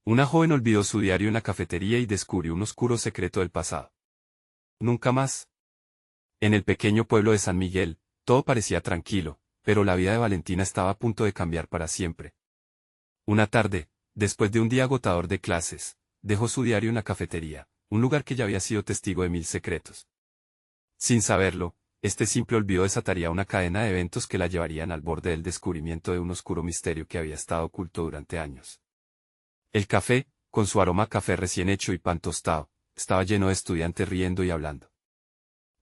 Una joven olvidó su diario en la cafetería y descubrió un oscuro secreto del pasado. Nunca más. En el pequeño pueblo de San Miguel, todo parecía tranquilo, pero la vida de Valentina estaba a punto de cambiar para siempre. Una tarde, después de un día agotador de clases, dejó su diario en la cafetería, un lugar que ya había sido testigo de 1000 secretos. Sin saberlo, este simple olvido desataría una cadena de eventos que la llevarían al borde del descubrimiento de un oscuro misterio que había estado oculto durante años. El café, con su aroma a café recién hecho y pan tostado, estaba lleno de estudiantes riendo y hablando.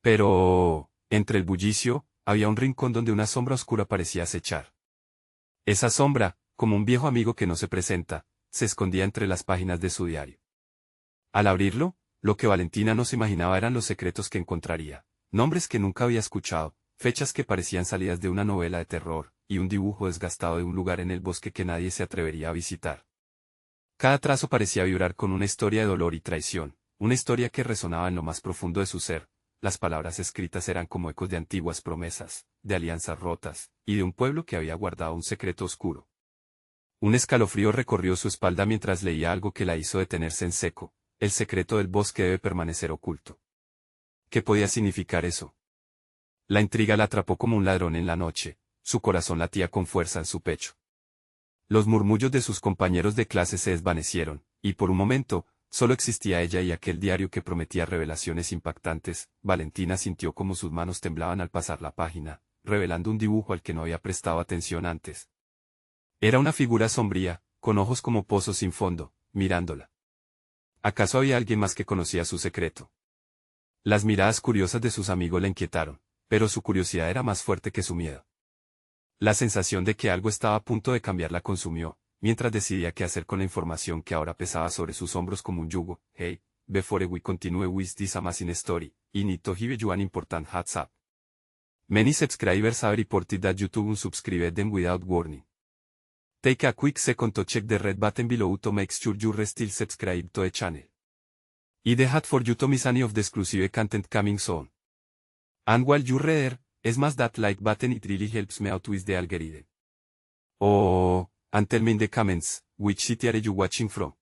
Pero, entre el bullicio, había un rincón donde una sombra oscura parecía acechar. Esa sombra, como un viejo amigo que no se presenta, se escondía entre las páginas de su diario. Al abrirlo, lo que Valentina no se imaginaba eran los secretos que encontraría, nombres que nunca había escuchado, fechas que parecían salidas de una novela de terror, y un dibujo desgastado de un lugar en el bosque que nadie se atrevería a visitar. Cada trazo parecía vibrar con una historia de dolor y traición, una historia que resonaba en lo más profundo de su ser. Las palabras escritas eran como ecos de antiguas promesas, de alianzas rotas, y de un pueblo que había guardado un secreto oscuro. Un escalofrío recorrió su espalda mientras leía algo que la hizo detenerse en seco. El secreto del bosque debe permanecer oculto. ¿Qué podía significar eso? La intriga la atrapó como un ladrón en la noche, su corazón latía con fuerza en su pecho. Los murmullos de sus compañeros de clase se desvanecieron, y por un momento, solo existía ella y aquel diario que prometía revelaciones impactantes. Valentina sintió como sus manos temblaban al pasar la página, revelando un dibujo al que no había prestado atención antes. Era una figura sombría, con ojos como pozos sin fondo, mirándola. ¿Acaso había alguien más que conocía su secreto? Las miradas curiosas de sus amigos la inquietaron, pero su curiosidad era más fuerte que su miedo. La sensación de que algo estaba a punto de cambiar la consumió, mientras decidía qué hacer con la información que ahora pesaba sobre sus hombros como un yugo. Hey, before we continue with this amazing story, I need to give you an important heads up. Many subscribers have reported that YouTube unsubscribed them without warning. Take a quick second to check the red button below to make sure you're still subscribed to the channel. I'd hate for you to miss any of the exclusive content coming soon. And while you're there, smash that like button, it really helps me out with the algorithm. Oh, and tell me in the comments, which city are you watching from?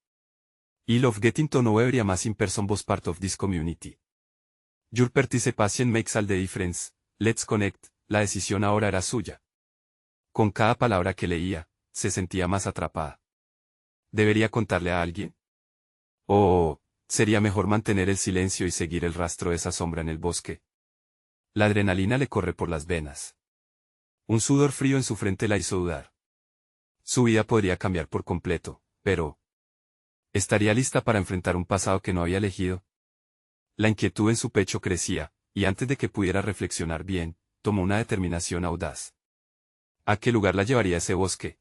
I love getting to know every amazing person was part of this community. Your participation makes all the difference. Let's connect. La decisión ahora era suya. Con cada palabra que leía, se sentía más atrapada. ¿Debería contarle a alguien? ¿O sería mejor mantener el silencio y seguir el rastro de esa sombra en el bosque? La adrenalina le corre por las venas. Un sudor frío en su frente la hizo dudar. Su vida podría cambiar por completo, pero ¿estaría lista para enfrentar un pasado que no había elegido? La inquietud en su pecho crecía, y antes de que pudiera reflexionar bien, tomó una determinación audaz. ¿A qué lugar la llevaría ese bosque?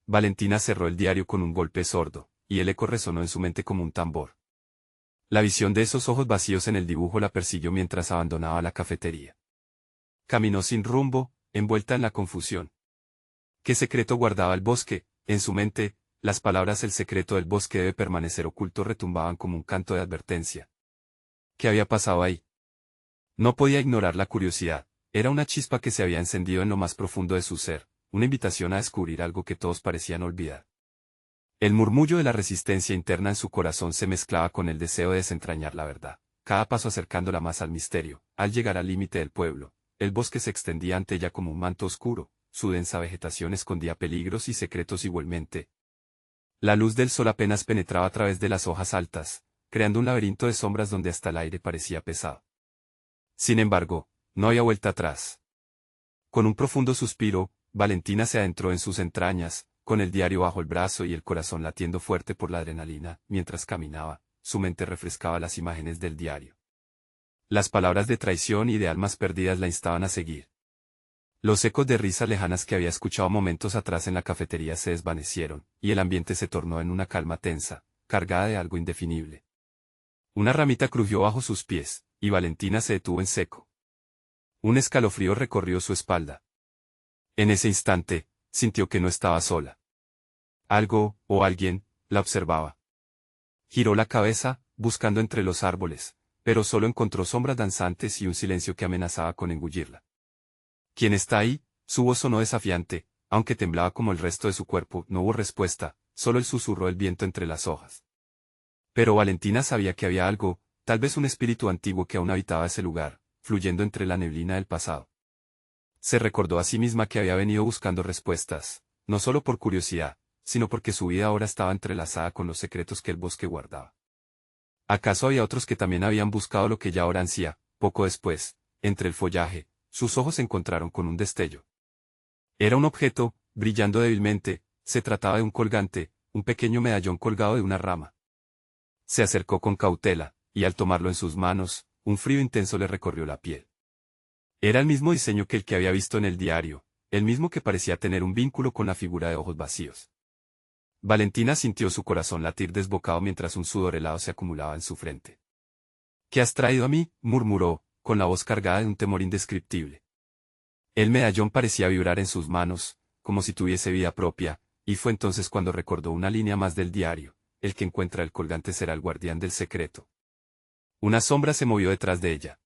Valentina cerró el diario con un golpe sordo, y el eco resonó en su mente como un tambor. La visión de esos ojos vacíos en el dibujo la persiguió mientras abandonaba la cafetería. Caminó sin rumbo, envuelta en la confusión. ¿Qué secreto guardaba el bosque? En su mente, las palabras "el secreto del bosque debe permanecer oculto" retumbaban como un canto de advertencia. ¿Qué había pasado ahí? No podía ignorar la curiosidad, era una chispa que se había encendido en lo más profundo de su ser, una invitación a descubrir algo que todos parecían olvidar. El murmullo de la resistencia interna en su corazón se mezclaba con el deseo de desentrañar la verdad, cada paso acercándola más al misterio. Al llegar al límite del pueblo, el bosque se extendía ante ella como un manto oscuro, su densa vegetación escondía peligros y secretos igualmente. La luz del sol apenas penetraba a través de las hojas altas, creando un laberinto de sombras donde hasta el aire parecía pesado. Sin embargo, no había vuelta atrás. Con un profundo suspiro, Valentina se adentró en sus entrañas, con el diario bajo el brazo y el corazón latiendo fuerte por la adrenalina. Mientras caminaba, su mente refrescaba las imágenes del diario. Las palabras de traición y de almas perdidas la instaban a seguir. Los ecos de risas lejanas que había escuchado momentos atrás en la cafetería se desvanecieron, y el ambiente se tornó en una calma tensa, cargada de algo indefinible. Una ramita crujió bajo sus pies, y Valentina se detuvo en seco. Un escalofrío recorrió su espalda. En ese instante, sintió que no estaba sola. Algo, o alguien, la observaba. Giró la cabeza, buscando entre los árboles, pero solo encontró sombras danzantes y un silencio que amenazaba con engullirla. ¿Quién está ahí? Su voz sonó desafiante, aunque temblaba como el resto de su cuerpo. No hubo respuesta, solo el susurro del viento entre las hojas. Pero Valentina sabía que había algo, tal vez un espíritu antiguo que aún habitaba ese lugar, fluyendo entre la neblina del pasado. Se recordó a sí misma que había venido buscando respuestas, no solo por curiosidad, sino porque su vida ahora estaba entrelazada con los secretos que el bosque guardaba. ¿Acaso había otros que también habían buscado lo que ella ahora ansía? Poco después, entre el follaje, sus ojos se encontraron con un destello. Era un objeto, brillando débilmente, se trataba de un colgante, un pequeño medallón colgado de una rama. Se acercó con cautela, y al tomarlo en sus manos, un frío intenso le recorrió la piel. Era el mismo diseño que el que había visto en el diario, el mismo que parecía tener un vínculo con la figura de ojos vacíos. Valentina sintió su corazón latir desbocado mientras un sudor helado se acumulaba en su frente. «¿Qué has traído a mí?», murmuró, con la voz cargada de un temor indescriptible. El medallón parecía vibrar en sus manos, como si tuviese vida propia, y fue entonces cuando recordó una línea más del diario: el que encuentra el colgante será el guardián del secreto. Una sombra se movió detrás de ella.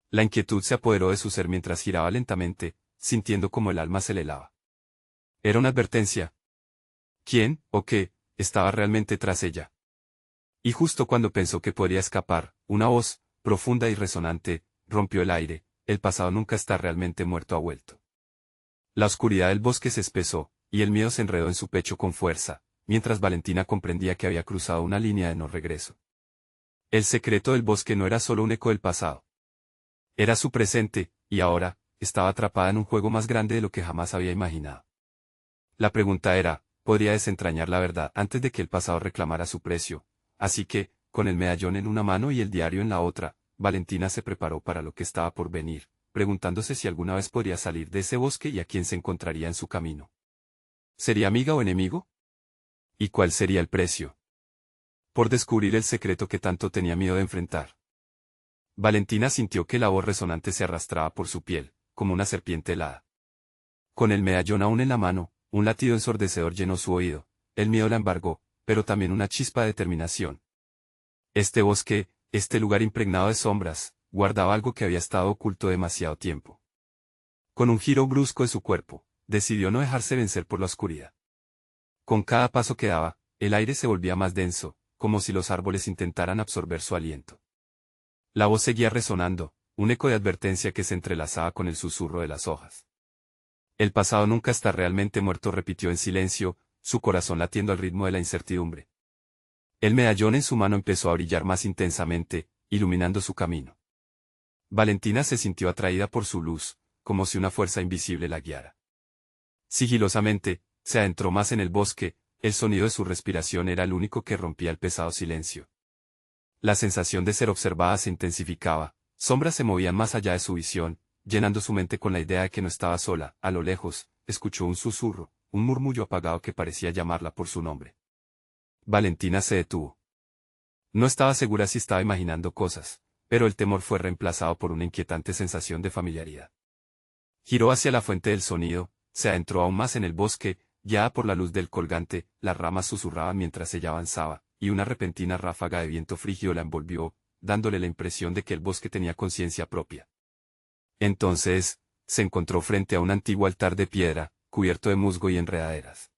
La inquietud se apoderó de su ser mientras giraba lentamente, sintiendo como el alma se le helaba. Era una advertencia. ¿Quién, o qué, estaba realmente tras ella? Y justo cuando pensó que podría escapar, una voz, profunda y resonante, rompió el aire: «El pasado nunca está realmente muerto, ha vuelto». La oscuridad del bosque se espesó, y el miedo se enredó en su pecho con fuerza, mientras Valentina comprendía que había cruzado una línea de no regreso. El secreto del bosque no era solo un eco del pasado. Era su presente, y ahora, estaba atrapada en un juego más grande de lo que jamás había imaginado. La pregunta era, ¿podría desentrañar la verdad antes de que el pasado reclamara su precio? Así que, con el medallón en una mano y el diario en la otra, Valentina se preparó para lo que estaba por venir, preguntándose si alguna vez podría salir de ese bosque y a quién se encontraría en su camino. ¿Sería amiga o enemigo? ¿Y cuál sería el precio? Por descubrir el secreto que tanto tenía miedo de enfrentar. Valentina sintió que la voz resonante se arrastraba por su piel, como una serpiente helada. Con el medallón aún en la mano, un latido ensordecedor llenó su oído, el miedo la embargó, pero también una chispa de determinación. Este bosque, este lugar impregnado de sombras, guardaba algo que había estado oculto demasiado tiempo. Con un giro brusco de su cuerpo, decidió no dejarse vencer por la oscuridad. Con cada paso que daba, el aire se volvía más denso, como si los árboles intentaran absorber su aliento. La voz seguía resonando, un eco de advertencia que se entrelazaba con el susurro de las hojas. «El pasado nunca está realmente muerto», repitió en silencio, su corazón latiendo al ritmo de la incertidumbre. El medallón en su mano empezó a brillar más intensamente, iluminando su camino. Valentina se sintió atraída por su luz, como si una fuerza invisible la guiara. Sigilosamente, se adentró más en el bosque, el sonido de su respiración era el único que rompía el pesado silencio. La sensación de ser observada se intensificaba, sombras se movían más allá de su visión, llenando su mente con la idea de que no estaba sola. A lo lejos, escuchó un susurro, un murmullo apagado que parecía llamarla por su nombre. Valentina se detuvo. No estaba segura si estaba imaginando cosas, pero el temor fue reemplazado por una inquietante sensación de familiaridad. Giró hacia la fuente del sonido, se adentró aún más en el bosque, guiada por la luz del colgante, las ramas susurraban mientras ella avanzaba, y una repentina ráfaga de viento frígido la envolvió, dándole la impresión de que el bosque tenía conciencia propia. Entonces, se encontró frente a un antiguo altar de piedra, cubierto de musgo y enredaderas.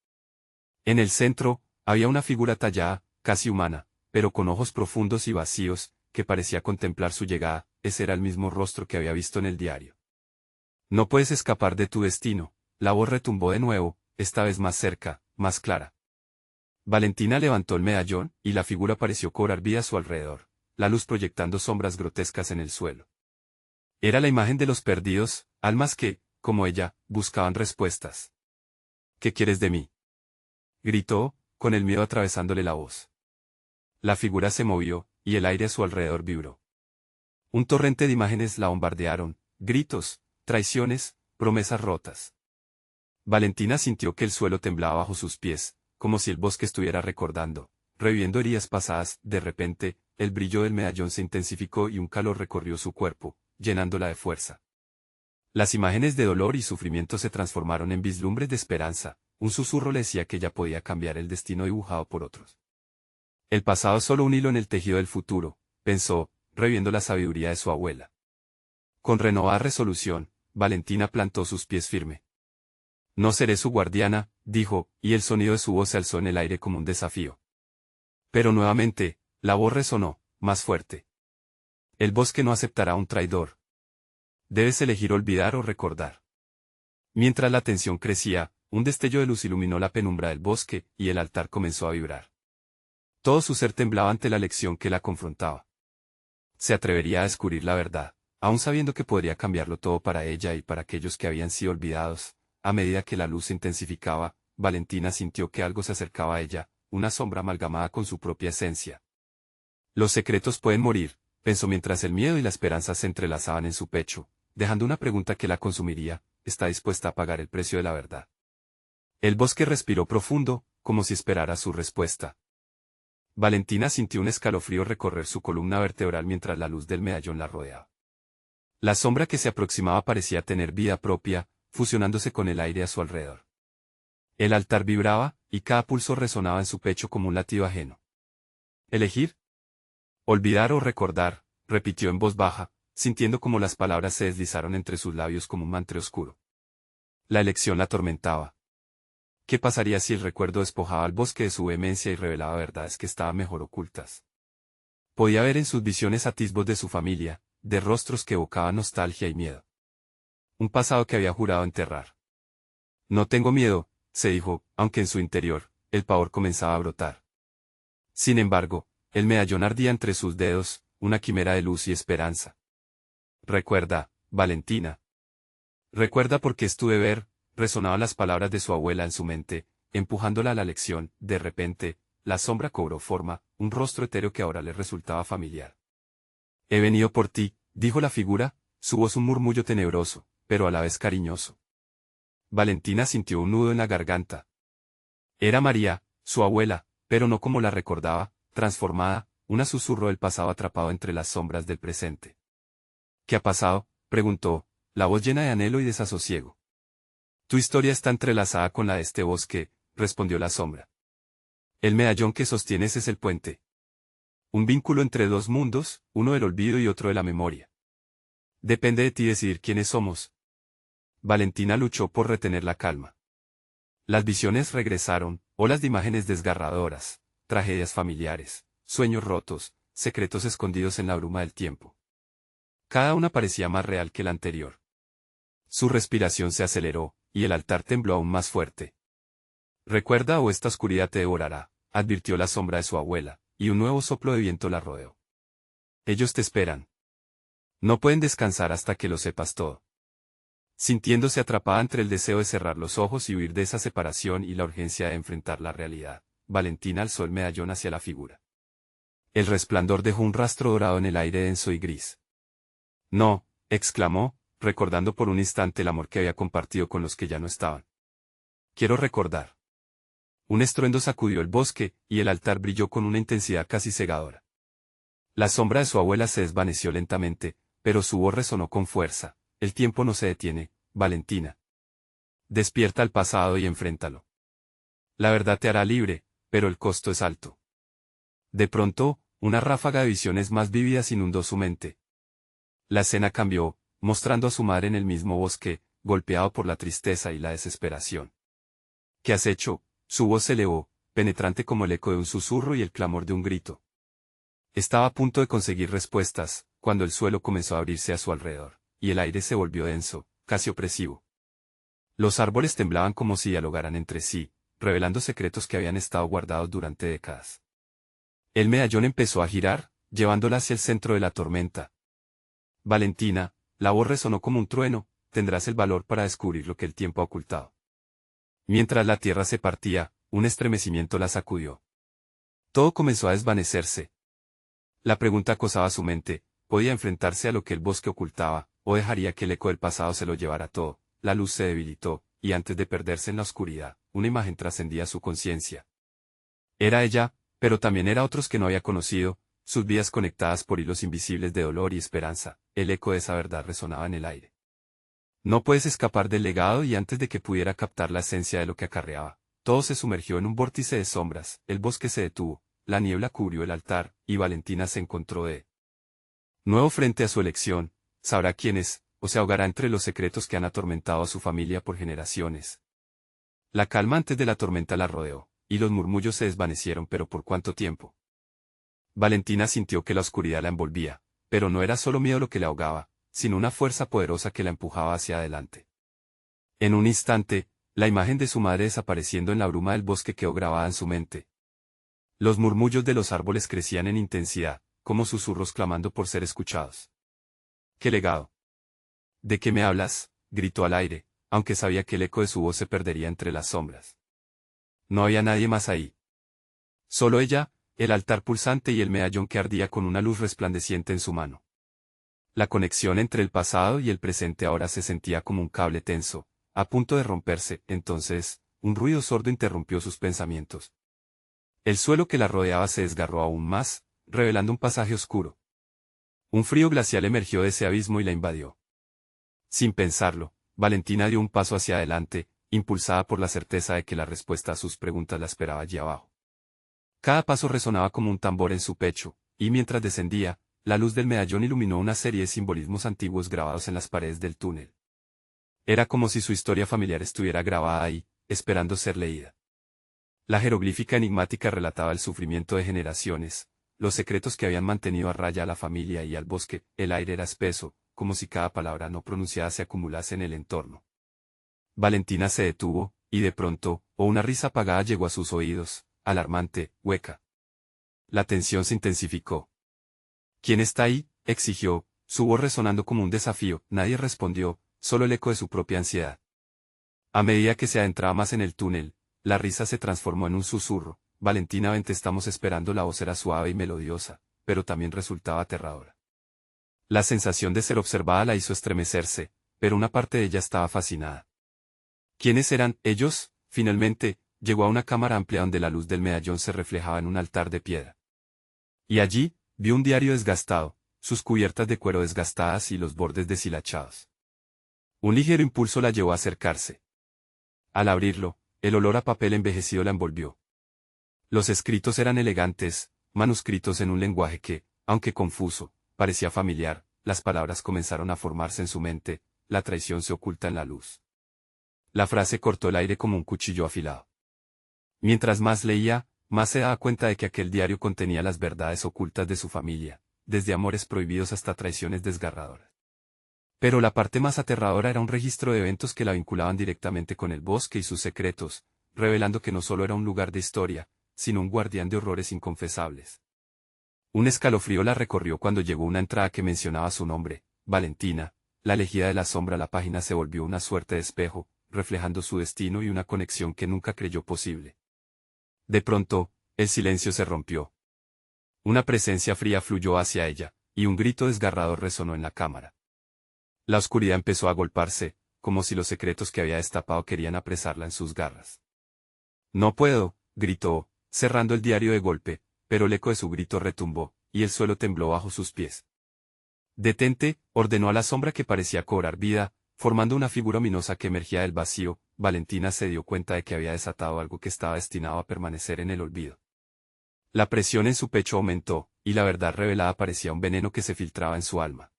En el centro, había una figura tallada, casi humana, pero con ojos profundos y vacíos, que parecía contemplar su llegada. Ese era el mismo rostro que había visto en el diario. «No puedes escapar de tu destino», la voz retumbó de nuevo, esta vez más cerca, más clara. Valentina levantó el medallón, y la figura pareció cobrar vida a su alrededor, la luz proyectando sombras grotescas en el suelo. Era la imagen de los perdidos, almas que, como ella, buscaban respuestas. «¿Qué quieres de mí?», gritó, con el miedo atravesándole la voz. La figura se movió, y el aire a su alrededor vibró. Un torrente de imágenes la bombardearon, gritos, traiciones, promesas rotas. Valentina sintió que el suelo temblaba bajo sus pies, como si el bosque estuviera recordando, reviviendo heridas pasadas. De repente, el brillo del medallón se intensificó y un calor recorrió su cuerpo, llenándola de fuerza. Las imágenes de dolor y sufrimiento se transformaron en vislumbres de esperanza, un susurro le decía que ella podía cambiar el destino dibujado por otros. «El pasado es solo un hilo en el tejido del futuro», pensó, reviviendo la sabiduría de su abuela. Con renovada resolución, Valentina plantó sus pies firme. No seré su guardiana, dijo, y el sonido de su voz se alzó en el aire como un desafío. Pero nuevamente, la voz resonó, más fuerte. El bosque no aceptará a un traidor. Debes elegir olvidar o recordar. Mientras la tensión crecía, un destello de luz iluminó la penumbra del bosque, y el altar comenzó a vibrar. Todo su ser temblaba ante la lección que la confrontaba. Se atrevería a descubrir la verdad, aun sabiendo que podría cambiarlo todo para ella y para aquellos que habían sido olvidados. A medida que la luz se intensificaba, Valentina sintió que algo se acercaba a ella, una sombra amalgamada con su propia esencia. Los secretos pueden morir, pensó mientras el miedo y la esperanza se entrelazaban en su pecho, dejando una pregunta que la consumiría: ¿está dispuesta a pagar el precio de la verdad? El bosque respiró profundo, como si esperara su respuesta. Valentina sintió un escalofrío recorrer su columna vertebral mientras la luz del medallón la rodeaba. La sombra que se aproximaba parecía tener vida propia, fusionándose con el aire a su alrededor. El altar vibraba, y cada pulso resonaba en su pecho como un latido ajeno. ¿Elegir? Olvidar o recordar, repitió en voz baja, sintiendo como las palabras se deslizaron entre sus labios como un mantra oscuro. La elección la atormentaba. ¿Qué pasaría si el recuerdo despojaba al bosque de su vehemencia y revelaba verdades que estaban mejor ocultas? Podía ver en sus visiones atisbos de su familia, de rostros que evocaban nostalgia y miedo. Un pasado que había jurado enterrar. No tengo miedo, se dijo, aunque en su interior, el pavor comenzaba a brotar. Sin embargo, el medallón ardía entre sus dedos, una quimera de luz y esperanza. Recuerda, Valentina. Recuerda porque es tu deber, resonaban las palabras de su abuela en su mente, empujándola a la lección. De repente, la sombra cobró forma, un rostro etéreo que ahora le resultaba familiar. He venido por ti, dijo la figura, su voz un murmullo tenebroso, pero a la vez cariñoso. Valentina sintió un nudo en la garganta. Era María, su abuela, pero no como la recordaba, transformada, un susurro del pasado atrapado entre las sombras del presente. ¿Qué ha pasado?, preguntó, la voz llena de anhelo y desasosiego. Tu historia está entrelazada con la de este bosque, respondió la sombra. El medallón que sostienes es el puente. Un vínculo entre dos mundos, uno del olvido y otro de la memoria. Depende de ti decidir quiénes somos. Valentina luchó por retener la calma. Las visiones regresaron, olas de imágenes desgarradoras, tragedias familiares, sueños rotos, secretos escondidos en la bruma del tiempo. Cada una parecía más real que la anterior. Su respiración se aceleró, y el altar tembló aún más fuerte. Recuerda o esta oscuridad te devorará, advirtió la sombra de su abuela, y un nuevo soplo de viento la rodeó. Ellos te esperan. No pueden descansar hasta que lo sepas todo. Sintiéndose atrapada entre el deseo de cerrar los ojos y huir de esa separación y la urgencia de enfrentar la realidad, Valentina alzó el medallón hacia la figura. El resplandor dejó un rastro dorado en el aire denso y gris. No, exclamó, recordando por un instante el amor que había compartido con los que ya no estaban. Quiero recordar. Un estruendo sacudió el bosque, y el altar brilló con una intensidad casi cegadora. La sombra de su abuela se desvaneció lentamente, pero su voz resonó con fuerza. El tiempo no se detiene, Valentina. Despierta al pasado y enfréntalo. La verdad te hará libre, pero el costo es alto. De pronto, una ráfaga de visiones más vívidas inundó su mente. La escena cambió, mostrando a su madre en el mismo bosque, golpeado por la tristeza y la desesperación. ¿Qué has hecho? Su voz se elevó, penetrante como el eco de un susurro y el clamor de un grito. Estaba a punto de conseguir respuestas, cuando el suelo comenzó a abrirse a su alrededor, y el aire se volvió denso, casi opresivo. Los árboles temblaban como si dialogaran entre sí, revelando secretos que habían estado guardados durante décadas. El medallón empezó a girar, llevándola hacia el centro de la tormenta. Valentina, la voz resonó como un trueno, tendrás el valor para descubrir lo que el tiempo ha ocultado. Mientras la tierra se partía, un estremecimiento la sacudió. Todo comenzó a desvanecerse. La pregunta acosaba su mente: ¿podía enfrentarse a lo que el bosque ocultaba, o dejaría que el eco del pasado se lo llevara todo? La luz se debilitó, y antes de perderse en la oscuridad, una imagen trascendía su conciencia. Era ella, pero también era otros que no había conocido, sus vidas conectadas por hilos invisibles de dolor y esperanza. El eco de esa verdad resonaba en el aire. No puedes escapar del legado, y antes de que pudiera captar la esencia de lo que acarreaba, todo se sumergió en un vórtice de sombras, el bosque se detuvo, la niebla cubrió el altar, y Valentina se encontró de nuevo frente a su elección. Sabrá quién es, o se ahogará entre los secretos que han atormentado a su familia por generaciones. La calma antes de la tormenta la rodeó, y los murmullos se desvanecieron, pero ¿por cuánto tiempo? Valentina sintió que la oscuridad la envolvía, pero no era solo miedo lo que la ahogaba, sino una fuerza poderosa que la empujaba hacia adelante. En un instante, la imagen de su madre desapareciendo en la bruma del bosque quedó grabada en su mente. Los murmullos de los árboles crecían en intensidad, como susurros clamando por ser escuchados. ¡Qué legado! ¿De qué me hablas?, gritó al aire, aunque sabía que el eco de su voz se perdería entre las sombras. No había nadie más ahí. Solo ella, el altar pulsante y el medallón que ardía con una luz resplandeciente en su mano. La conexión entre el pasado y el presente ahora se sentía como un cable tenso, a punto de romperse. Entonces, un ruido sordo interrumpió sus pensamientos. El suelo que la rodeaba se desgarró aún más, revelando un pasaje oscuro. Un frío glacial emergió de ese abismo y la invadió. Sin pensarlo, Valentina dio un paso hacia adelante, impulsada por la certeza de que la respuesta a sus preguntas la esperaba allí abajo. Cada paso resonaba como un tambor en su pecho, y mientras descendía, la luz del medallón iluminó una serie de simbolismos antiguos grabados en las paredes del túnel. Era como si su historia familiar estuviera grabada ahí, esperando ser leída. La jeroglífica enigmática relataba el sufrimiento de generaciones, los secretos que habían mantenido a raya a la familia y al bosque. El aire era espeso, como si cada palabra no pronunciada se acumulase en el entorno. Valentina se detuvo, y de pronto, una risa apagada llegó a sus oídos, alarmante, hueca. La tensión se intensificó. ¿Quién está ahí?, exigió, su voz resonando como un desafío. Nadie respondió, solo el eco de su propia ansiedad. A medida que se adentraba más en el túnel, la risa se transformó en un susurro. Valentina, ven, te estamos esperando. La voz era suave y melodiosa, pero también resultaba aterradora. La sensación de ser observada la hizo estremecerse, pero una parte de ella estaba fascinada. ¿Quiénes eran ellos? Finalmente, llegó a una cámara amplia donde la luz del medallón se reflejaba en un altar de piedra. Y allí, vio un diario desgastado, sus cubiertas de cuero desgastadas y los bordes deshilachados. Un ligero impulso la llevó a acercarse. Al abrirlo, el olor a papel envejecido la envolvió. Los escritos eran elegantes, manuscritos en un lenguaje que, aunque confuso, parecía familiar. Las palabras comenzaron a formarse en su mente. La traición se oculta en la luz. La frase cortó el aire como un cuchillo afilado. Mientras más leía, más se daba cuenta de que aquel diario contenía las verdades ocultas de su familia, desde amores prohibidos hasta traiciones desgarradoras. Pero la parte más aterradora era un registro de eventos que la vinculaban directamente con el bosque y sus secretos, revelando que no solo era un lugar de historia, sino un guardián de horrores inconfesables. Un escalofrío la recorrió cuando llegó una entrada que mencionaba su nombre, Valentina. La elegida de la sombra. La página se volvió una suerte de espejo, reflejando su destino y una conexión que nunca creyó posible. De pronto, el silencio se rompió. Una presencia fría fluyó hacia ella, y un grito desgarrador resonó en la cámara. La oscuridad empezó a agolparse, como si los secretos que había destapado querían apresarla en sus garras. No puedo, gritó, cerrando el diario de golpe, pero el eco de su grito retumbó, y el suelo tembló bajo sus pies. Detente, ordenó a la sombra que parecía cobrar vida, formando una figura ominosa que emergía del vacío. Valentina se dio cuenta de que había desatado algo que estaba destinado a permanecer en el olvido. La presión en su pecho aumentó, y la verdad revelada parecía un veneno que se filtraba en su alma.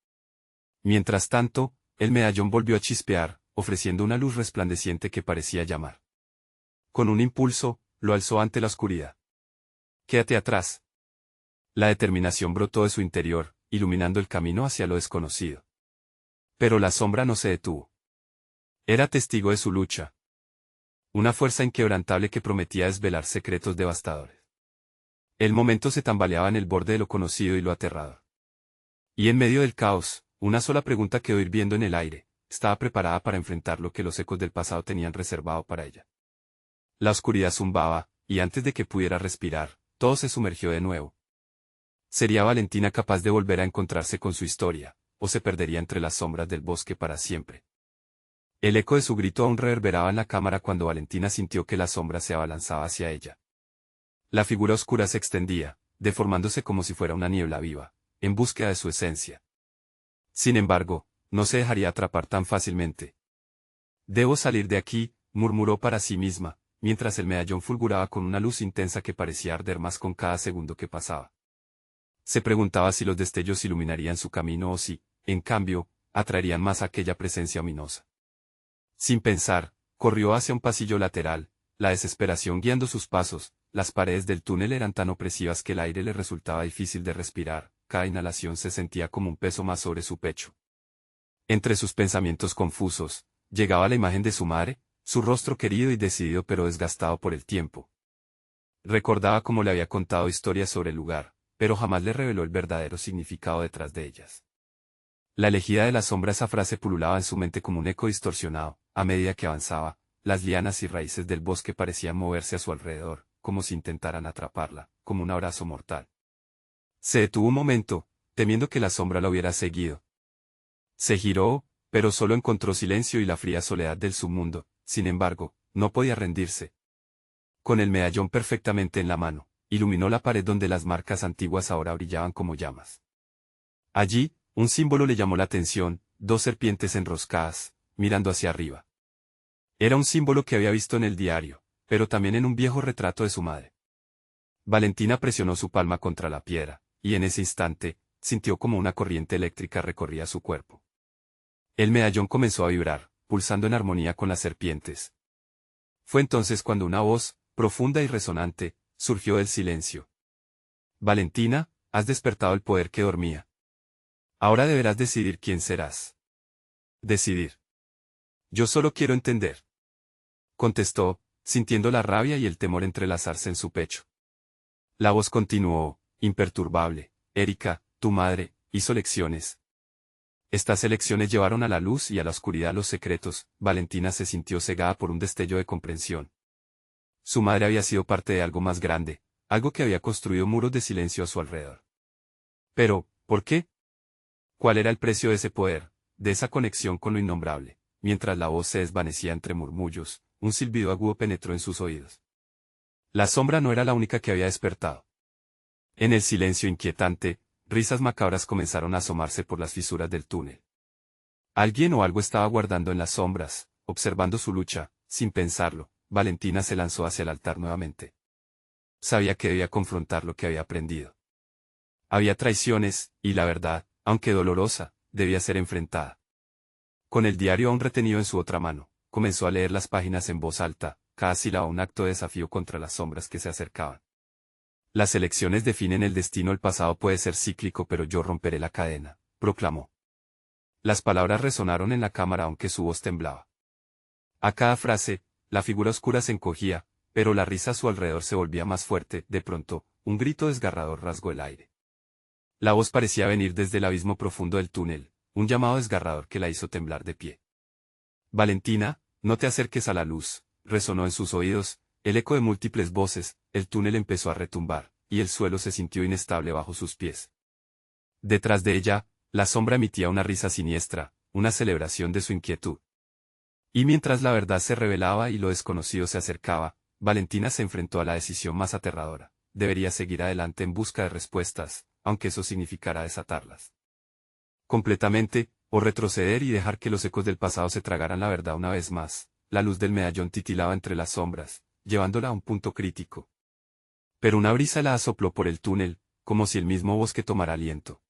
Mientras tanto, el medallón volvió a chispear, ofreciendo una luz resplandeciente que parecía llamar. Con un impulso, lo alzó ante la oscuridad. «Quédate atrás». La determinación brotó de su interior, iluminando el camino hacia lo desconocido. Pero la sombra no se detuvo. Era testigo de su lucha. Una fuerza inquebrantable que prometía desvelar secretos devastadores. El momento se tambaleaba en el borde de lo conocido y lo aterrador. Y en medio del caos, una sola pregunta quedó hirviendo en el aire. ¿Estaba preparada para enfrentar lo que los ecos del pasado tenían reservado para ella? La oscuridad zumbaba, y antes de que pudiera respirar, todo se sumergió de nuevo. ¿Sería Valentina capaz de volver a encontrarse con su historia, o se perdería entre las sombras del bosque para siempre? El eco de su grito aún reverberaba en la cámara cuando Valentina sintió que la sombra se abalanzaba hacia ella. La figura oscura se extendía, deformándose como si fuera una niebla viva, en búsqueda de su esencia. Sin embargo, no se dejaría atrapar tan fácilmente. «Debo salir de aquí», murmuró para sí misma, mientras el medallón fulguraba con una luz intensa que parecía arder más con cada segundo que pasaba. Se preguntaba si los destellos iluminarían su camino o si, en cambio, atraerían más a aquella presencia ominosa. Sin pensar, Corrió hacia un pasillo lateral, la desesperación guiando sus pasos. Las paredes del túnel eran tan opresivas que el aire le resultaba difícil de respirar, cada inhalación se sentía como un peso más sobre su pecho. Entre sus pensamientos confusos, llegaba la imagen de su madre, su rostro querido y decidido pero desgastado por el tiempo. Recordaba cómo le había contado historias sobre el lugar, pero jamás le reveló el verdadero significado detrás de ellas. La elegida de la sombra, esa frase pululaba en su mente como un eco distorsionado. A medida que avanzaba, las lianas y raíces del bosque parecían moverse a su alrededor, como si intentaran atraparla, como un abrazo mortal. Se detuvo un momento, temiendo que la sombra la hubiera seguido. Se giró, pero solo encontró silencio y la fría soledad del submundo. Sin embargo, no podía rendirse. Con el medallón perfectamente en la mano, iluminó la pared donde las marcas antiguas ahora brillaban como llamas. Allí, un símbolo le llamó la atención, dos serpientes enroscadas, mirando hacia arriba. Era un símbolo que había visto en el diario, pero también en un viejo retrato de su madre. Valentina presionó su palma contra la piedra, y en ese instante, sintió como una corriente eléctrica recorría su cuerpo. El medallón comenzó a vibrar, pulsando en armonía con las serpientes. Fue entonces cuando una voz, profunda y resonante, surgió del silencio. Valentina, has despertado el poder que dormía. Ahora deberás decidir quién serás. Decidir. Yo solo quiero entender. Contestó, sintiendo la rabia y el temor entrelazarse en su pecho. La voz continuó, imperturbable. Erika, tu madre, hizo lecciones. Estas elecciones llevaron a la luz y a la oscuridad los secretos. Valentina se sintió cegada por un destello de comprensión. Su madre había sido parte de algo más grande, algo que había construido muros de silencio a su alrededor. Pero, ¿por qué? ¿Cuál era el precio de ese poder, de esa conexión con lo innombrable? Mientras la voz se desvanecía entre murmullos, un silbido agudo penetró en sus oídos. La sombra no era la única que había despertado. En el silencio inquietante, risas macabras comenzaron a asomarse por las fisuras del túnel. Alguien o algo estaba guardando en las sombras, observando su lucha. Sin pensarlo, Valentina se lanzó hacia el altar nuevamente. Sabía que debía confrontar lo que había aprendido. Había traiciones, y la verdad, aunque dolorosa, debía ser enfrentada. Con el diario aún retenido en su otra mano, comenzó a leer las páginas en voz alta, cada sílaba un acto de desafío contra las sombras que se acercaban. Las elecciones definen el destino, el pasado puede ser cíclico, pero yo romperé la cadena, proclamó. Las palabras resonaron en la cámara aunque su voz temblaba. A cada frase, la figura oscura se encogía, pero la risa a su alrededor se volvía más fuerte. De pronto, un grito desgarrador rasgó el aire. La voz parecía venir desde el abismo profundo del túnel, un llamado desgarrador que la hizo temblar de pie. Valentina, no te acerques a la luz, resonó en sus oídos, el eco de múltiples voces. El túnel empezó a retumbar, y el suelo se sintió inestable bajo sus pies. Detrás de ella, la sombra emitía una risa siniestra, una celebración de su inquietud. Y mientras la verdad se revelaba y lo desconocido se acercaba, Valentina se enfrentó a la decisión más aterradora. Debería seguir adelante en busca de respuestas, aunque eso significara desatarlas completamente, o retroceder y dejar que los ecos del pasado se tragaran la verdad una vez más. La luz del medallón titilaba entre las sombras, llevándola a un punto crítico. Pero una brisa la sopló por el túnel, como si el mismo bosque tomara aliento.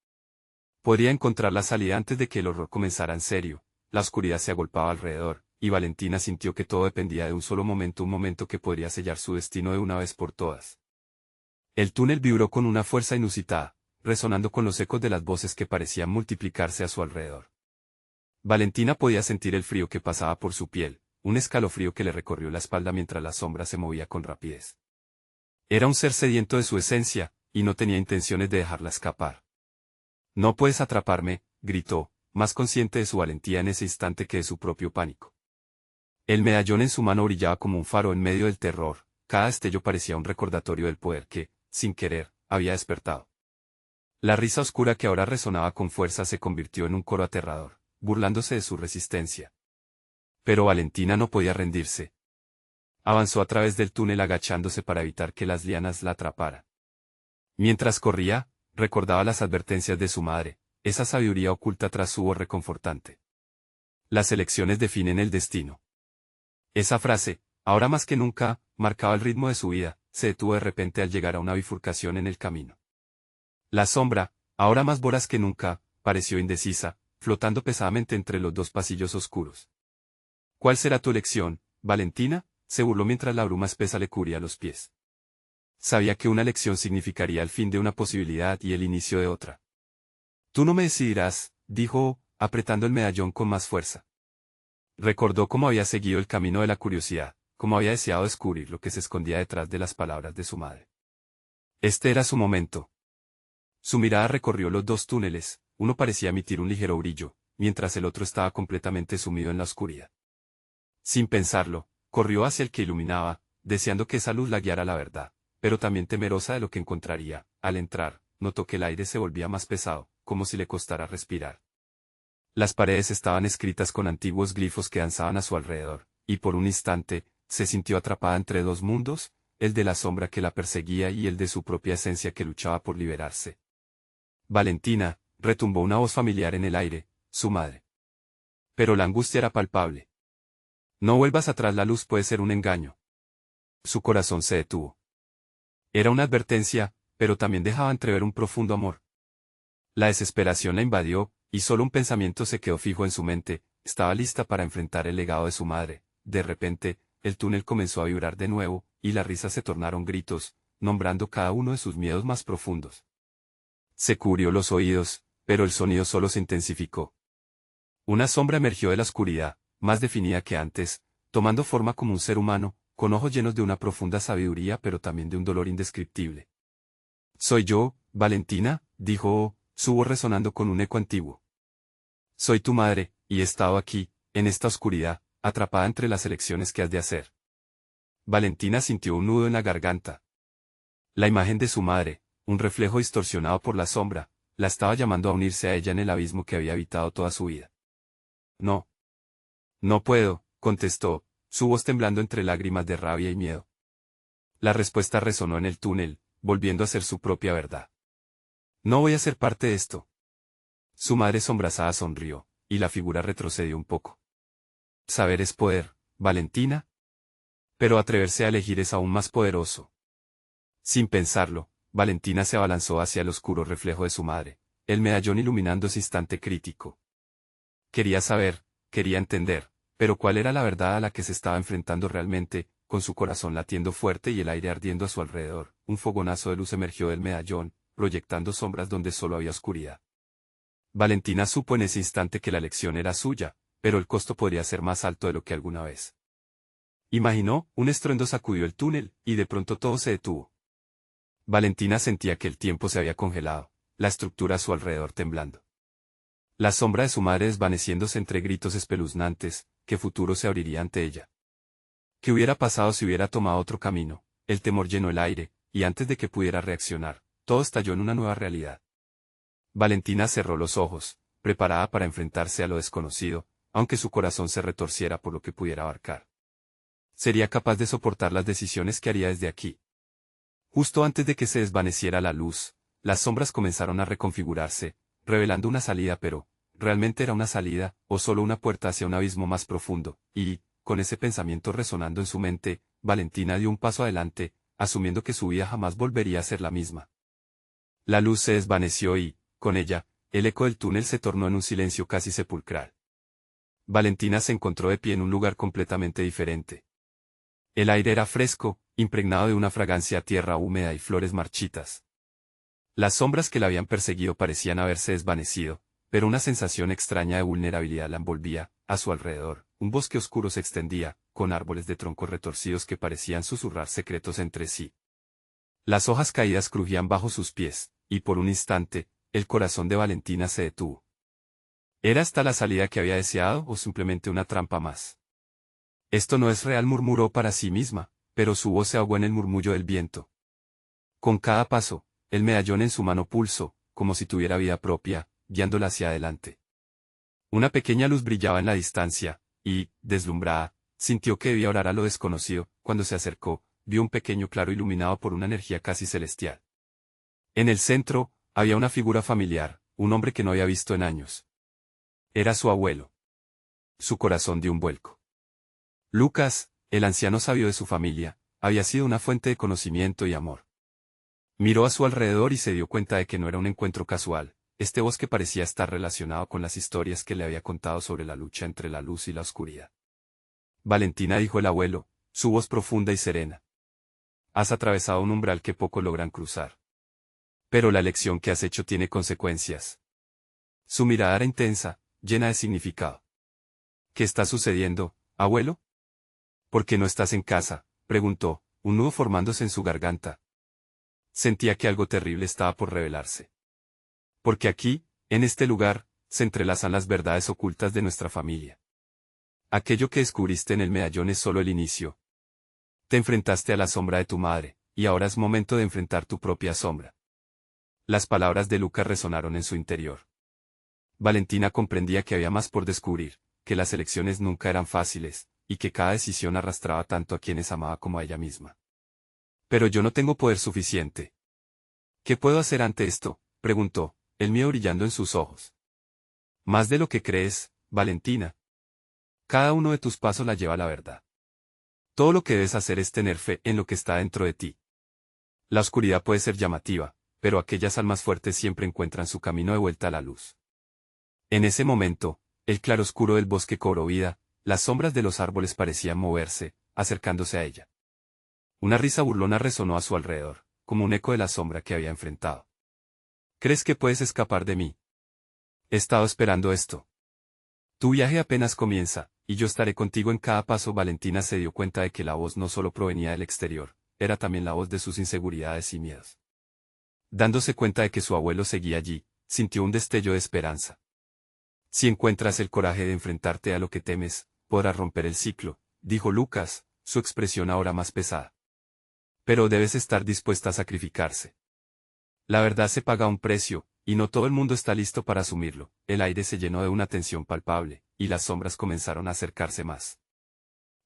Podría encontrar la salida antes de que el horror comenzara en serio. La oscuridad se agolpaba alrededor, y Valentina sintió que todo dependía de un solo momento, un momento que podría sellar su destino de una vez por todas. El túnel vibró con una fuerza inusitada, resonando con los ecos de las voces que parecían multiplicarse a su alrededor. Valentina podía sentir el frío que pasaba por su piel, un escalofrío que le recorrió la espalda mientras la sombra se movía con rapidez. Era un ser sediento de su esencia, y no tenía intenciones de dejarla escapar. No puedes atraparme, gritó, más consciente de su valentía en ese instante que de su propio pánico. El medallón en su mano brillaba como un faro en medio del terror, cada destello parecía un recordatorio del poder que, sin querer, había despertado. La risa oscura que ahora resonaba con fuerza se convirtió en un coro aterrador, burlándose de su resistencia. Pero Valentina no podía rendirse. Avanzó a través del túnel agachándose para evitar que las lianas la atraparan. Mientras corría, recordaba las advertencias de su madre, esa sabiduría oculta tras su voz reconfortante. Las elecciones definen el destino. Esa frase, ahora más que nunca, marcaba el ritmo de su vida. Se detuvo de repente al llegar a una bifurcación en el camino. La sombra, ahora más voraz que nunca, pareció indecisa, flotando pesadamente entre los dos pasillos oscuros. ¿Cuál será tu elección? Valentina, se burló mientras la bruma espesa le cubría los pies. Sabía que una elección significaría el fin de una posibilidad y el inicio de otra. Tú no me decidirás, dijo, apretando el medallón con más fuerza. Recordó cómo había seguido el camino de la curiosidad, cómo había deseado descubrir lo que se escondía detrás de las palabras de su madre. Este era su momento. Su mirada recorrió los dos túneles, uno parecía emitir un ligero brillo, mientras el otro estaba completamente sumido en la oscuridad. Sin pensarlo, corrió hacia el que iluminaba, deseando que esa luz la guiara a la verdad, pero también temerosa de lo que encontraría. Al entrar, notó que el aire se volvía más pesado, como si le costara respirar. Las paredes estaban escritas con antiguos glifos que danzaban a su alrededor, y por un instante, se sintió atrapada entre dos mundos, el de la sombra que la perseguía y el de su propia esencia que luchaba por liberarse. Valentina, retumbó una voz familiar en el aire, su madre. Pero la angustia era palpable. No vuelvas atrás, la luz puede ser un engaño. Su corazón se detuvo. Era una advertencia, pero también dejaba entrever un profundo amor. La desesperación la invadió, y solo un pensamiento se quedó fijo en su mente: estaba lista para enfrentar el legado de su madre. De repente, el túnel comenzó a vibrar de nuevo, y las risas se tornaron gritos, nombrando cada uno de sus miedos más profundos. Se cubrió los oídos, pero el sonido solo se intensificó. Una sombra emergió de la oscuridad, más definida que antes, tomando forma como un ser humano, con ojos llenos de una profunda sabiduría pero también de un dolor indescriptible. «Soy yo, Valentina», dijo, su voz resonando con un eco antiguo. «Soy tu madre, y he estado aquí, en esta oscuridad, atrapada entre las elecciones que has de hacer». Valentina sintió un nudo en la garganta. La imagen de su madre, un reflejo distorsionado por la sombra, la estaba llamando a unirse a ella en el abismo que había habitado toda su vida. «No. No puedo», contestó, su voz temblando entre lágrimas de rabia y miedo. La respuesta resonó en el túnel, volviendo a ser su propia verdad. «No voy a ser parte de esto». Su madre sombrasada sonrió, y la figura retrocedió un poco. «Saber es poder, Valentina. Pero atreverse a elegir es aún más poderoso». Sin pensarlo, Valentina se abalanzó hacia el oscuro reflejo de su madre, el medallón iluminando ese instante crítico. Quería saber, quería entender, pero ¿cuál era la verdad a la que se estaba enfrentando realmente? Con su corazón latiendo fuerte y el aire ardiendo a su alrededor, un fogonazo de luz emergió del medallón, proyectando sombras donde solo había oscuridad. Valentina supo en ese instante que la elección era suya, pero el costo podría ser más alto de lo que alguna vez imaginó. Un estruendo sacudió el túnel, y de pronto todo se detuvo. Valentina sentía que el tiempo se había congelado, la estructura a su alrededor temblando. La sombra de su madre desvaneciéndose entre gritos espeluznantes. ¿Qué futuro se abriría ante ella? ¿Qué hubiera pasado si hubiera tomado otro camino? El temor llenó el aire, y antes de que pudiera reaccionar, todo estalló en una nueva realidad. Valentina cerró los ojos, preparada para enfrentarse a lo desconocido, aunque su corazón se retorciera por lo que pudiera abarcar. ¿Sería capaz de soportar las decisiones que haría desde aquí? Justo antes de que se desvaneciera la luz, las sombras comenzaron a reconfigurarse, revelando una salida, pero ¿realmente era una salida, o solo una puerta hacia un abismo más profundo? Y, con ese pensamiento resonando en su mente, Valentina dio un paso adelante, asumiendo que su vida jamás volvería a ser la misma. La luz se desvaneció y, con ella, el eco del túnel se tornó en un silencio casi sepulcral. Valentina se encontró de pie en un lugar completamente diferente. El aire era fresco, impregnado de una fragancia a tierra húmeda y flores marchitas. Las sombras que la habían perseguido parecían haberse desvanecido, pero una sensación extraña de vulnerabilidad la envolvía. A su alrededor, un bosque oscuro se extendía, con árboles de troncos retorcidos que parecían susurrar secretos entre sí. Las hojas caídas crujían bajo sus pies, y por un instante, el corazón de Valentina se detuvo. ¿Era esta la salida que había deseado o simplemente una trampa más? «Esto no es real», murmuró para sí misma, pero su voz se ahogó en el murmullo del viento. Con cada paso, el medallón en su mano pulsó, como si tuviera vida propia, guiándola hacia adelante. Una pequeña luz brillaba en la distancia, y, deslumbrada, sintió que debía orar a lo desconocido. Cuando se acercó, vio un pequeño claro iluminado por una energía casi celestial. En el centro, había una figura familiar, un hombre que no había visto en años. Era su abuelo. Su corazón dio un vuelco. Lucas, el anciano sabio de su familia, había sido una fuente de conocimiento y amor. Miró a su alrededor y se dio cuenta de que no era un encuentro casual. Este bosque parecía estar relacionado con las historias que le había contado sobre la lucha entre la luz y la oscuridad. Valentina, dijo el abuelo, su voz profunda y serena. Has atravesado un umbral que pocos logran cruzar. Pero la elección que has hecho tiene consecuencias. Su mirada era intensa, llena de significado. ¿Qué está sucediendo, abuelo? ¿Por qué no estás en casa?, preguntó, un nudo formándose en su garganta. Sentía que algo terrible estaba por revelarse. Porque aquí, en este lugar, se entrelazan las verdades ocultas de nuestra familia. Aquello que descubriste en el medallón es solo el inicio. Te enfrentaste a la sombra de tu madre, y ahora es momento de enfrentar tu propia sombra. Las palabras de Luca resonaron en su interior. Valentina comprendía que había más por descubrir, que las elecciones nunca eran fáciles, y que cada decisión arrastraba tanto a quienes amaba como a ella misma. Pero yo no tengo poder suficiente. ¿Qué puedo hacer ante esto?, preguntó, el miedo brillando en sus ojos. Más de lo que crees, Valentina. Cada uno de tus pasos la lleva a la verdad. Todo lo que debes hacer es tener fe en lo que está dentro de ti. La oscuridad puede ser llamativa, pero aquellas almas fuertes siempre encuentran su camino de vuelta a la luz. En ese momento, el claroscuro del bosque cobró vida, las sombras de los árboles parecían moverse, acercándose a ella. Una risa burlona resonó a su alrededor, como un eco de la sombra que había enfrentado. ¿Crees que puedes escapar de mí? He estado esperando esto. Tu viaje apenas comienza, y yo estaré contigo en cada paso. Valentina se dio cuenta de que la voz no solo provenía del exterior, era también la voz de sus inseguridades y miedos. Dándose cuenta de que su abuelo seguía allí, sintió un destello de esperanza. Si encuentras el coraje de enfrentarte a lo que temes, podrás romper el ciclo, dijo Lucas, su expresión ahora más pesada. Pero debes estar dispuesta a sacrificarse. La verdad se paga a un precio, y no todo el mundo está listo para asumirlo. El aire se llenó de una tensión palpable, y las sombras comenzaron a acercarse más.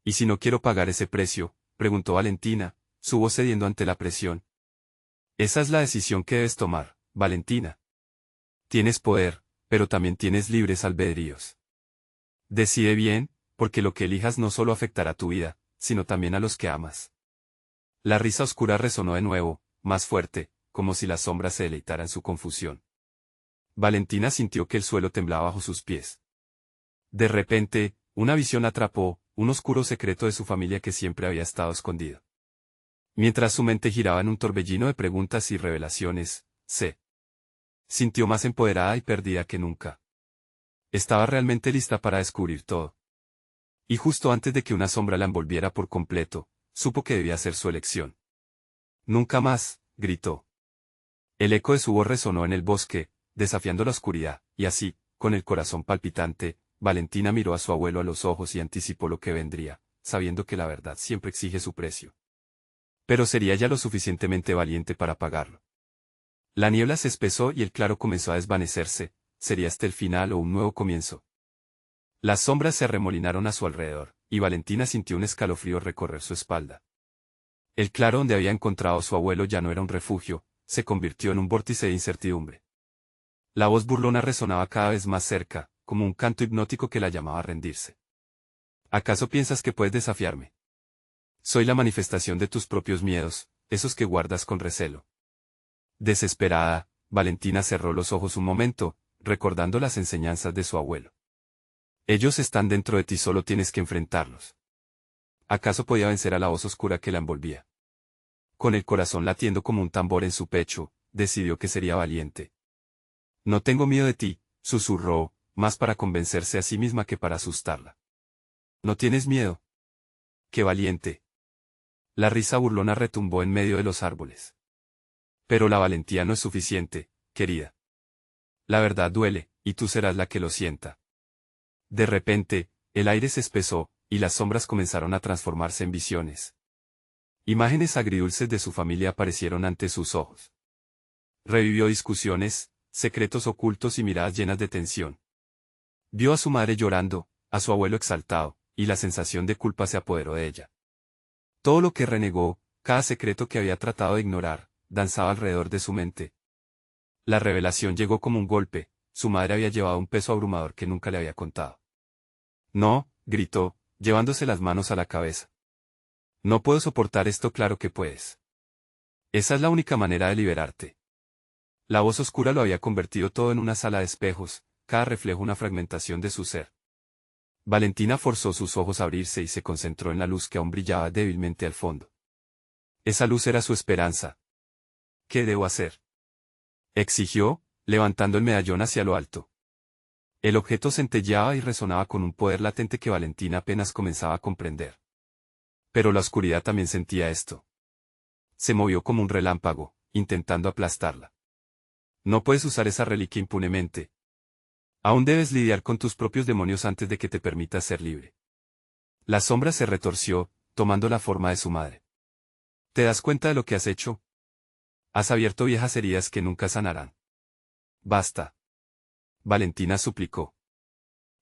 ¿Y si no quiero pagar ese precio?, preguntó Valentina, su voz cediendo ante la presión. Esa es la decisión que debes tomar, Valentina. Tienes poder, pero también tienes libres albedríos. Decide bien, porque lo que elijas no solo afectará tu vida, sino también a los que amas. La risa oscura resonó de nuevo, más fuerte, como si las sombras se deleitaran en su confusión. Valentina sintió que el suelo temblaba bajo sus pies. De repente, una visión atrapó, un oscuro secreto de su familia que siempre había estado escondido. Mientras su mente giraba en un torbellino de preguntas y revelaciones, se sintió más empoderada y perdida que nunca. Estaba realmente lista para descubrir todo. Y justo antes de que una sombra la envolviera por completo, supo que debía hacer su elección. Nunca más, gritó. El eco de su voz resonó en el bosque, desafiando la oscuridad, y así, con el corazón palpitante, Valentina miró a su abuelo a los ojos y anticipó lo que vendría, sabiendo que la verdad siempre exige su precio. Pero sería ya lo suficientemente valiente para pagarlo. La niebla se espesó y el claro comenzó a desvanecerse. ¿Sería este el final o un nuevo comienzo? Las sombras se arremolinaron a su alrededor, y Valentina sintió un escalofrío recorrer su espalda. El claro donde había encontrado a su abuelo ya no era un refugio, se convirtió en un vórtice de incertidumbre. La voz burlona resonaba cada vez más cerca, como un canto hipnótico que la llamaba a rendirse. ¿Acaso piensas que puedes desafiarme? Soy la manifestación de tus propios miedos, esos que guardas con recelo. Desesperada, Valentina cerró los ojos un momento, recordando las enseñanzas de su abuelo. Ellos están dentro de ti, solo tienes que enfrentarlos. ¿Acaso podía vencer a la voz oscura que la envolvía? Con el corazón latiendo como un tambor en su pecho, decidió que sería valiente. No tengo miedo de ti, susurró, más para convencerse a sí misma que para asustarla. ¿No tienes miedo? ¡Qué valiente! La risa burlona retumbó en medio de los árboles. Pero la valentía no es suficiente, querida. La verdad duele, y tú serás la que lo sienta. De repente, el aire se espesó, y las sombras comenzaron a transformarse en visiones. Imágenes agridulces de su familia aparecieron ante sus ojos. Revivió discusiones, secretos ocultos y miradas llenas de tensión. Vio a su madre llorando, a su abuelo exaltado, y la sensación de culpa se apoderó de ella. Todo lo que renegó, cada secreto que había tratado de ignorar, danzaba alrededor de su mente. La revelación llegó como un golpe, su madre había llevado un peso abrumador que nunca le había contado. No, gritó, llevándose las manos a la cabeza. No puedo soportar esto. Claro que puedes. Esa es la única manera de liberarte. La voz oscura lo había convertido todo en una sala de espejos, cada reflejo una fragmentación de su ser. Valentina forzó sus ojos a abrirse y se concentró en la luz que aún brillaba débilmente al fondo. Esa luz era su esperanza. ¿Qué debo hacer?, exigió, levantando el medallón hacia lo alto. El objeto centelleaba y resonaba con un poder latente que Valentina apenas comenzaba a comprender. Pero la oscuridad también sentía esto. Se movió como un relámpago, intentando aplastarla. No puedes usar esa reliquia impunemente. Aún debes lidiar con tus propios demonios antes de que te permitas ser libre. La sombra se retorció, tomando la forma de su madre. ¿Te das cuenta de lo que has hecho? Has abierto viejas heridas que nunca sanarán. Basta. Valentina suplicó.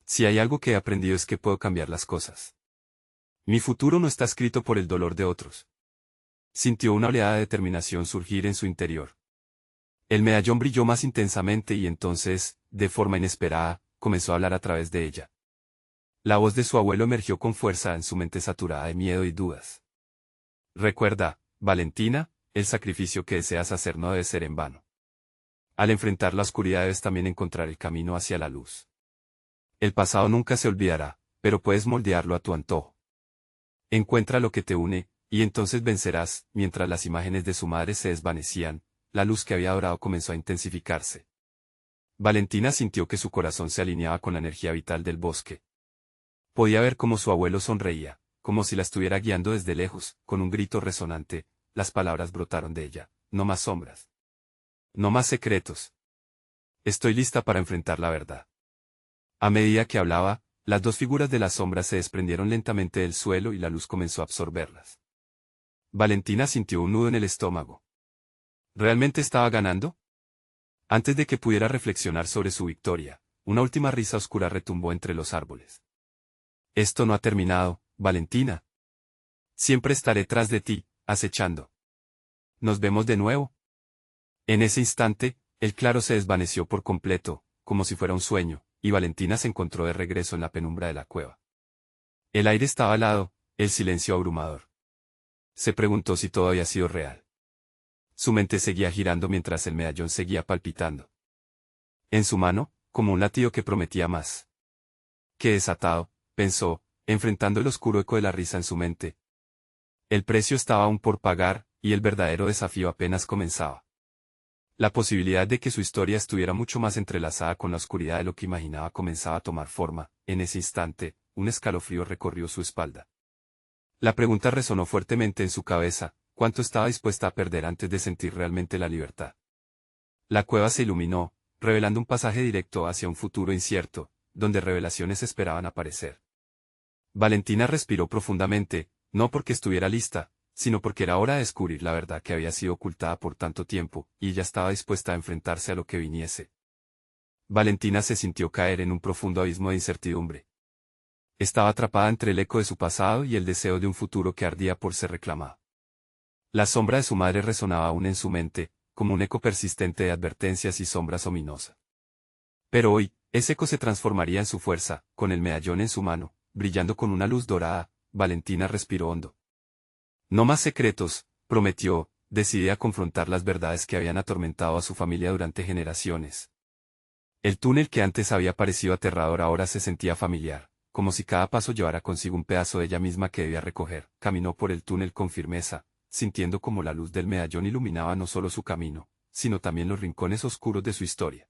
Si hay algo que he aprendido es que puedo cambiar las cosas. Mi futuro no está escrito por el dolor de otros. Sintió una oleada de determinación surgir en su interior. El medallón brilló más intensamente y entonces, de forma inesperada, comenzó a hablar a través de ella. La voz de su abuelo emergió con fuerza en su mente saturada de miedo y dudas. Recuerda, Valentina, el sacrificio que deseas hacer no debe ser en vano. Al enfrentar la oscuridad debes también encontrar el camino hacia la luz. El pasado nunca se olvidará, pero puedes moldearlo a tu antojo. Encuentra lo que te une, y entonces vencerás. Mientras las imágenes de su madre se desvanecían, la luz que había adorado comenzó a intensificarse. Valentina sintió que su corazón se alineaba con la energía vital del bosque. Podía ver cómo su abuelo sonreía, como si la estuviera guiando desde lejos. Con un grito resonante, las palabras brotaron de ella: no más sombras. No más secretos. Estoy lista para enfrentar la verdad. A medida que hablaba, las dos figuras de las sombras se desprendieron lentamente del suelo y la luz comenzó a absorberlas. Valentina sintió un nudo en el estómago. ¿Realmente estaba ganando? Antes de que pudiera reflexionar sobre su victoria, una última risa oscura retumbó entre los árboles. Esto no ha terminado, Valentina. Siempre estaré tras de ti, acechando. ¿Nos vemos de nuevo? En ese instante, el claro se desvaneció por completo, como si fuera un sueño, y Valentina se encontró de regreso en la penumbra de la cueva. El aire estaba helado, el silencio abrumador. Se preguntó si todo había sido real. Su mente seguía girando mientras el medallón seguía palpitando. En su mano, como un latido que prometía más. Qué desatado, pensó, enfrentando el oscuro eco de la risa en su mente. El precio estaba aún por pagar, y el verdadero desafío apenas comenzaba. La posibilidad de que su historia estuviera mucho más entrelazada con la oscuridad de lo que imaginaba comenzaba a tomar forma. En ese instante, un escalofrío recorrió su espalda. La pregunta resonó fuertemente en su cabeza: ¿cuánto estaba dispuesta a perder antes de sentir realmente la libertad? La cueva se iluminó, revelando un pasaje directo hacia un futuro incierto, donde revelaciones esperaban aparecer. Valentina respiró profundamente, no porque estuviera lista, sino porque era hora de descubrir la verdad que había sido ocultada por tanto tiempo, y ella estaba dispuesta a enfrentarse a lo que viniese. Valentina se sintió caer en un profundo abismo de incertidumbre. Estaba atrapada entre el eco de su pasado y el deseo de un futuro que ardía por ser reclamado. La sombra de su madre resonaba aún en su mente, como un eco persistente de advertencias y sombras ominosas. Pero hoy, ese eco se transformaría en su fuerza. Con el medallón en su mano, brillando con una luz dorada, Valentina respiró hondo. No más secretos, prometió, decidida a confrontar las verdades que habían atormentado a su familia durante generaciones. El túnel que antes había parecido aterrador ahora se sentía familiar, como si cada paso llevara consigo un pedazo de ella misma que debía recoger. Caminó por el túnel con firmeza, sintiendo como la luz del medallón iluminaba no solo su camino, sino también los rincones oscuros de su historia.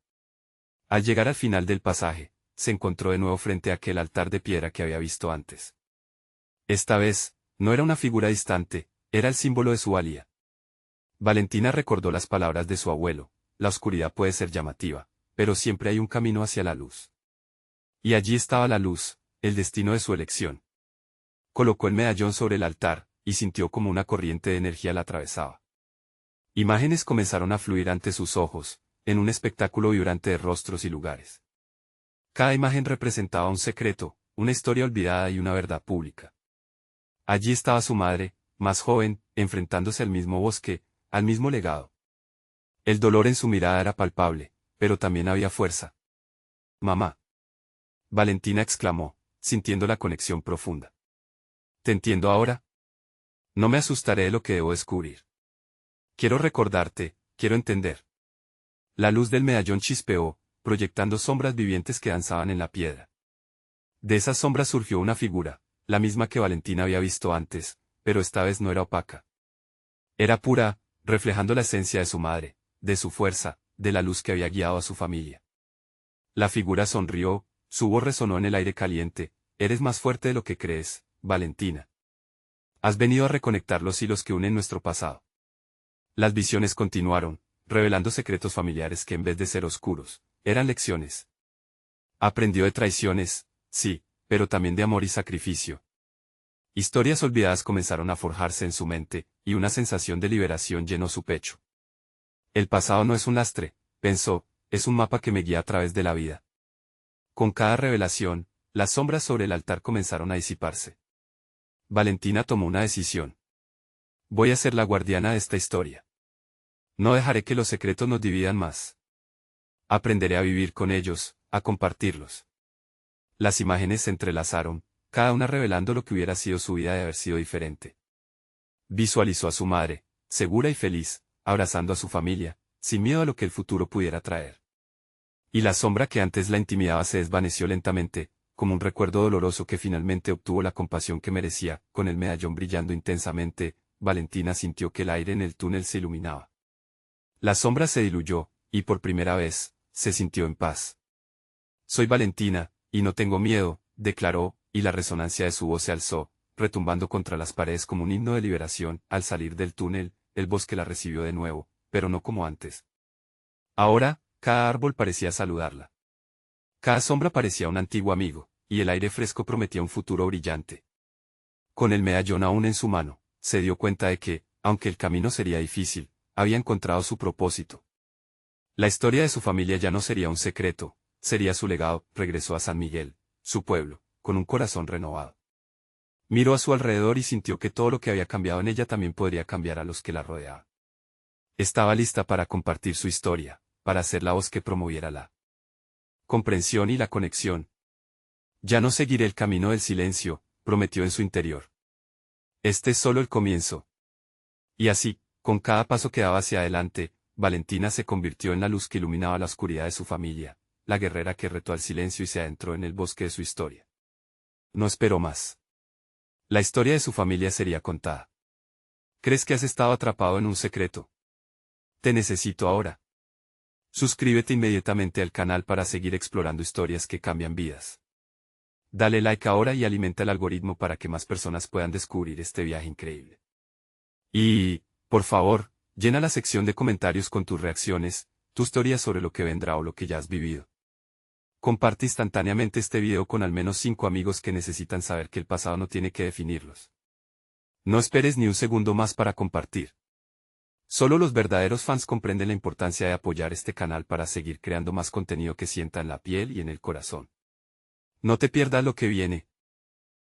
Al llegar al final del pasaje, se encontró de nuevo frente a aquel altar de piedra que había visto antes. Esta vez, no era una figura distante, era el símbolo de su valía. Valentina recordó las palabras de su abuelo: la oscuridad puede ser llamativa, pero siempre hay un camino hacia la luz. Y allí estaba la luz, el destino de su elección. Colocó el medallón sobre el altar, y sintió como una corriente de energía la atravesaba. Imágenes comenzaron a fluir ante sus ojos, en un espectáculo vibrante de rostros y lugares. Cada imagen representaba un secreto, una historia olvidada y una verdad pública. Allí estaba su madre, más joven, enfrentándose al mismo bosque, al mismo legado. El dolor en su mirada era palpable, pero también había fuerza. «Mamá», Valentina exclamó, sintiendo la conexión profunda. «¿Te entiendo ahora? No me asustaré de lo que debo descubrir. Quiero recordarte, quiero entender». La luz del medallón chispeó, proyectando sombras vivientes que danzaban en la piedra. De esas sombras surgió una figura, la misma que Valentina había visto antes, pero esta vez no era opaca. Era pura, reflejando la esencia de su madre, de su fuerza, de la luz que había guiado a su familia. La figura sonrió, su voz resonó en el aire caliente: eres más fuerte de lo que crees, Valentina. Has venido a reconectar los hilos que unen nuestro pasado. Las visiones continuaron, revelando secretos familiares que en vez de ser oscuros, eran lecciones. Aprendió de traiciones, sí, pero también de amor y sacrificio. Historias olvidadas comenzaron a forjarse en su mente, y una sensación de liberación llenó su pecho. El pasado no es un lastre, pensó, es un mapa que me guía a través de la vida. Con cada revelación, las sombras sobre el altar comenzaron a disiparse. Valentina tomó una decisión. Voy a ser la guardiana de esta historia. No dejaré que los secretos nos dividan más. Aprenderé a vivir con ellos, a compartirlos. Las imágenes se entrelazaron, cada una revelando lo que hubiera sido su vida de haber sido diferente. Visualizó a su madre, segura y feliz, abrazando a su familia, sin miedo a lo que el futuro pudiera traer. Y la sombra que antes la intimidaba se desvaneció lentamente, como un recuerdo doloroso que finalmente obtuvo la compasión que merecía. Con el medallón brillando intensamente, Valentina sintió que el aire en el túnel se iluminaba. La sombra se diluyó, y por primera vez, se sintió en paz. Soy Valentina, y no tengo miedo, declaró, y la resonancia de su voz se alzó, retumbando contra las paredes como un himno de liberación. Al salir del túnel, el bosque la recibió de nuevo, pero no como antes. Ahora, cada árbol parecía saludarla. Cada sombra parecía un antiguo amigo, y el aire fresco prometía un futuro brillante. Con el medallón aún en su mano, se dio cuenta de que, aunque el camino sería difícil, había encontrado su propósito. La historia de su familia ya no sería un secreto, sería su legado. Regresó a San Miguel, su pueblo, con un corazón renovado. Miró a su alrededor y sintió que todo lo que había cambiado en ella también podría cambiar a los que la rodeaban. Estaba lista para compartir su historia, para ser la voz que promoviera la comprensión y la conexión. Ya no seguiré el camino del silencio, prometió en su interior. Este es solo el comienzo. Y así, con cada paso que daba hacia adelante, Valentina se convirtió en la luz que iluminaba la oscuridad de su familia, la guerrera que retó al silencio y se adentró en el bosque de su historia. No esperó más. La historia de su familia sería contada. ¿Crees que has estado atrapado en un secreto? Te necesito ahora. Suscríbete inmediatamente al canal para seguir explorando historias que cambian vidas. Dale like ahora y alimenta el algoritmo para que más personas puedan descubrir este viaje increíble. Y, por favor, llena la sección de comentarios con tus reacciones, tus teorías sobre lo que vendrá o lo que ya has vivido. Comparte instantáneamente este video con al menos 5 amigos que necesitan saber que el pasado no tiene que definirlos. No esperes ni un segundo más para compartir. Solo los verdaderos fans comprenden la importancia de apoyar este canal para seguir creando más contenido que sienta en la piel y en el corazón. No te pierdas lo que viene,